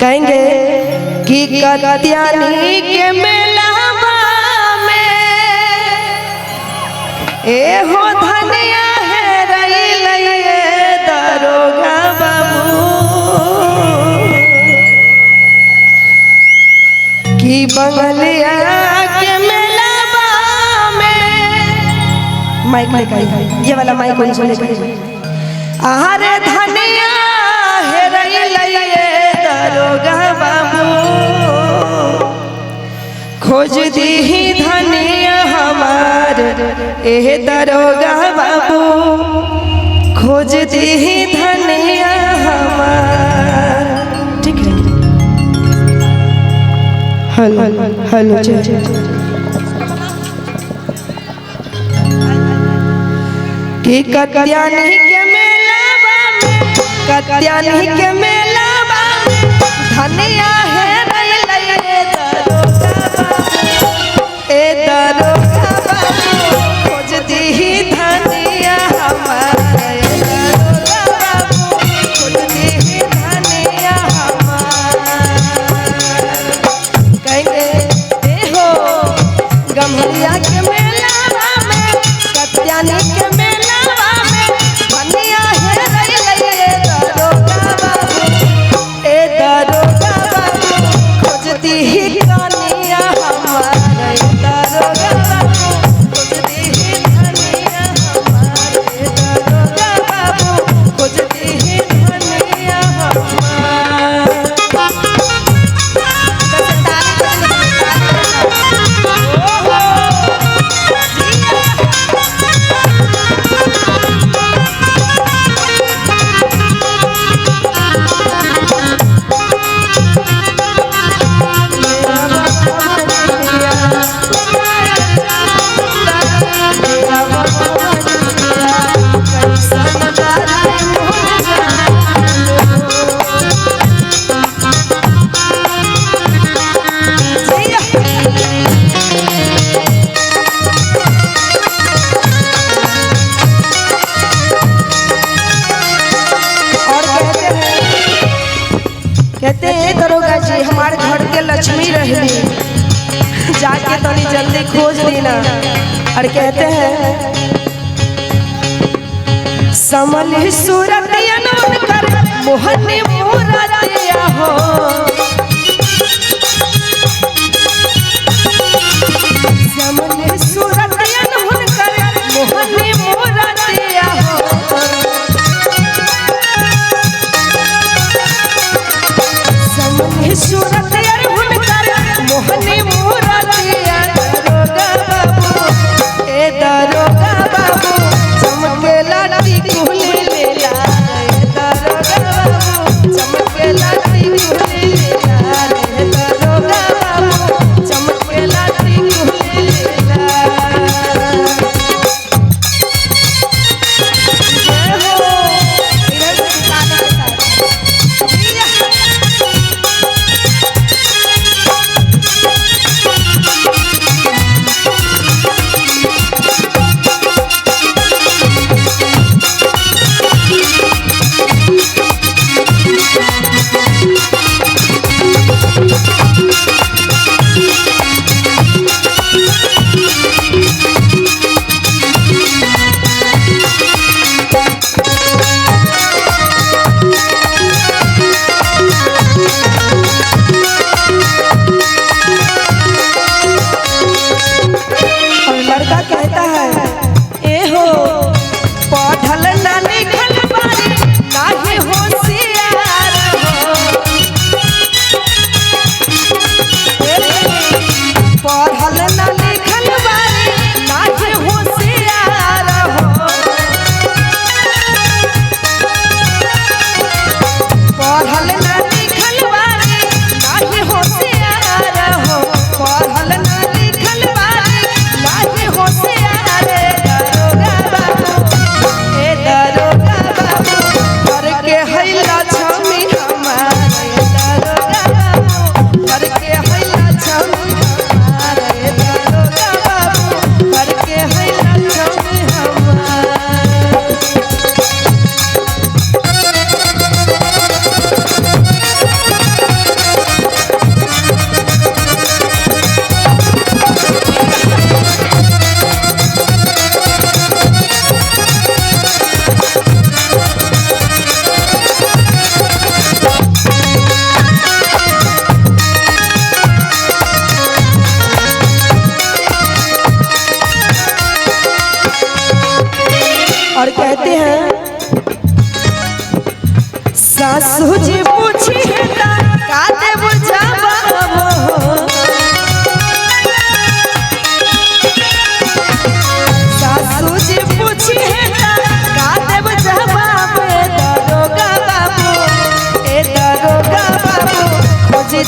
कहेंगे कि कत्यानी के मेला में ए हो धनिया है रही दरोगा बाबू कि बंगलिया के मेला में माइक ये वाला माइक कौन सुने अरे धनिया है रही दरोगा बाबू खोज दी ही धनिया हमार एह दरोगा बाबू खोज दी ही धनिया हमार। ठीक है हेलो हेलो कि कत्यानी के मेला में कत्यानी के मेला धनिया है दरोगा बाबू खोज दी ही धनिया हमारे दरोगा बाबू खोज दी ही धनिया हमारे। कहेंगे हो गम्हरिया के मेला में कत्यानी के मेला में धनिया है दरोगा बाबू दरोगा बाबू खोज दी ही धनिया हमारे दरोगा बाबू खोज दी ही धनिया हमारे दरोगा बाबू खोज दी ही धनिया कहते हैं दरोगा जी हमारे घर के लक्ष्मी रहली जाके तनी जल्दी खोज लेना। और कहते हैं समली सूरत कर मोहनी मूरतिया हो समली सूरत कर मोहनी मूरतिया हो सूरत मोहनी मूरतिया दरोगा बाबू ए दरोगा बाबू चमके लाटी कुहली लीला दरोगा बाबू चमके लाटी कुहली लीला दरोगा बाबू चमके लाटी कुहली लीला।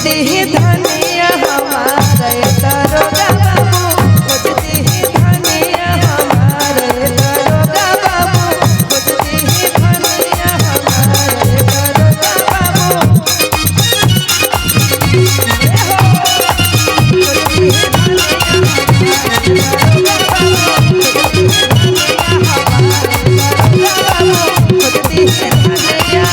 खोजती ही धनिया हमारे दरोगा बाबू, खोजती ही धनिया हमारे दरोगा बाबू, खोजती ही धनिया हमारे दरोगा बाबू। खोजती ही धनिया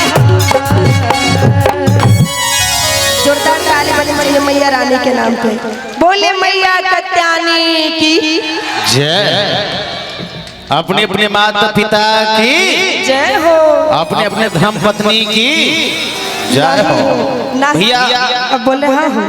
जोरदार ताली बजे बजे मैया रानी के नाम पे बोले मैया कत्यानी की जय। अपने अपने माता पिता की जय हो, अपने अपने धर्म पत्नी की जय हो। भैया अब बोले हाँ।